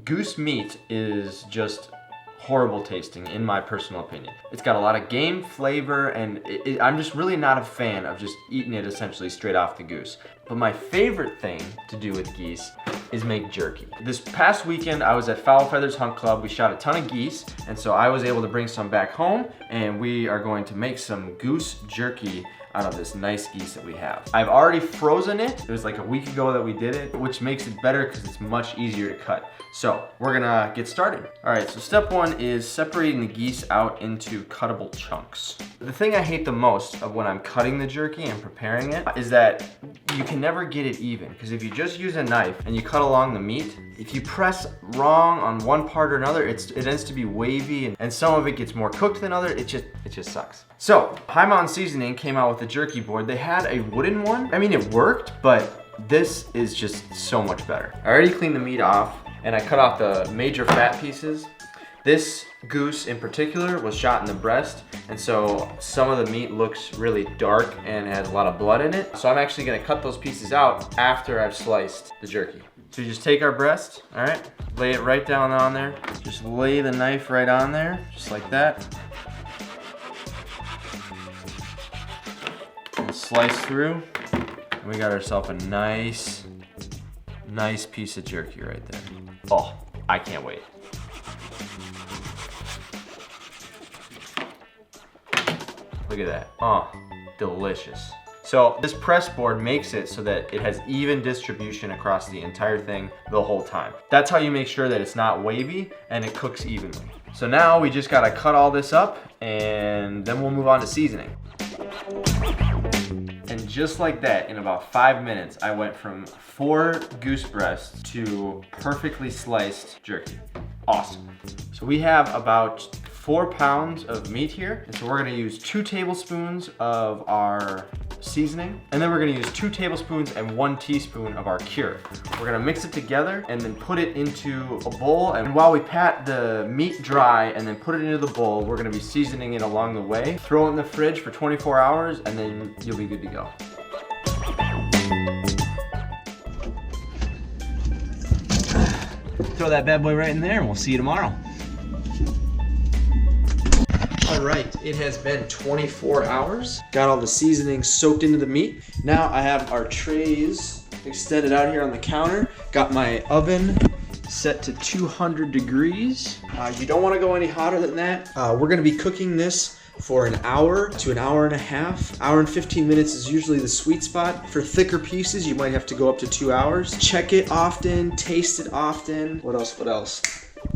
Goose meat is just horrible tasting in my personal opinion. It's got a lot of game flavor, and I'm just really not a fan of just eating it essentially straight off the goose. But my favorite thing to do with geese is make jerky. This past weekend I was at Foul Feathers Hunt Club. We shot a ton of geese, and so I was able to bring some back home, and we are going to make some goose jerky out of this nice geese that we have. I've already frozen it. It was like a week ago that we did it, which makes it better because it's much easier to cut. So we're gonna get started. All right, so step one is separating the geese out into cuttable chunks. The thing I hate the most of when I'm cutting the jerky and preparing it is that you can never get it even, because if you just use a knife and you cut along the meat, if you press wrong on one part or another, it ends to be wavy, and some of it gets more cooked than other. It just sucks. So High Mountain Seasoning came out with a jerky board. They had a wooden one. I mean, it worked, but this is just so much better. I already cleaned the meat off, and I cut off the major fat pieces. This goose in particular was shot in the breast, and so some of the meat looks really dark and has a lot of blood in it. So I'm actually gonna cut those pieces out after I've sliced the jerky. So you just take our breast, all right, lay it right down on there. Just lay the knife right on there, just like that. And slice through, and we got ourselves a nice piece of jerky right there. Oh, I can't wait. Look at that. Oh, delicious. So this press board makes it so that it has even distribution across the entire thing the whole time. That's how you make sure that it's not wavy and it cooks evenly. So now we just gotta cut all this up, and then we'll move on to seasoning. And just like that, in about 5 minutes, I went from 4 goose breasts to perfectly sliced jerky. Awesome. So we have about 4 pounds of meat here. And so we're gonna use 2 tablespoons of our seasoning, and then we're gonna use 2 tablespoons and 1 teaspoon of our cure. We're gonna mix it together and then put it into a bowl, and while we pat the meat dry and then put it into the bowl, we're gonna be seasoning it along the way. Throw it in the fridge for 24 hours and then you'll be good to go. Throw that bad boy right in there and we'll see you tomorrow. All right, it has been 24 hours. Got all the seasoning soaked into the meat. Now I have our trays extended out here on the counter. Got my oven set to 200 degrees. You don't wanna go any hotter than that. We're gonna be cooking this for an hour to an hour and a half. Hour and 15 minutes is usually the sweet spot. For thicker pieces, you might have to go up to 2 hours. Check it often, taste it often. What else?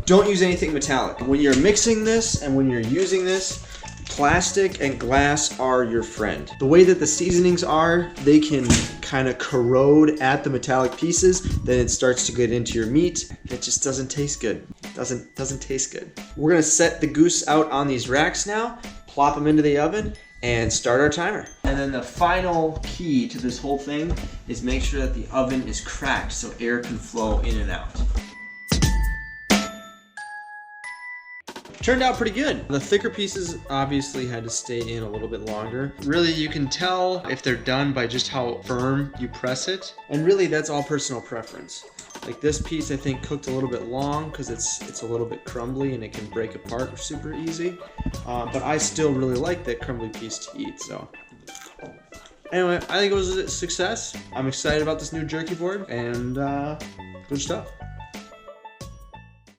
Don't use anything metallic. When you're mixing this and when you're using this, plastic and glass are your friend. The way that the seasonings are, they can kind of corrode at the metallic pieces, then it starts to get into your meat. It just doesn't taste good. Doesn't taste good. We're gonna set the goose out on these racks now, plop them into the oven, and start our timer. And then the final key to this whole thing is make sure that the oven is cracked so air can flow in and out. Turned out pretty good. The thicker pieces obviously had to stay in a little bit longer. Really, you can tell if they're done by just how firm you press it. And really, that's all personal preference. Like this piece, I think cooked a little bit long because it's a little bit crumbly and it can break apart super easy. But I still really like that crumbly piece to eat, so. Anyway, I think it was a success. I'm excited about this new jerky board, and good stuff.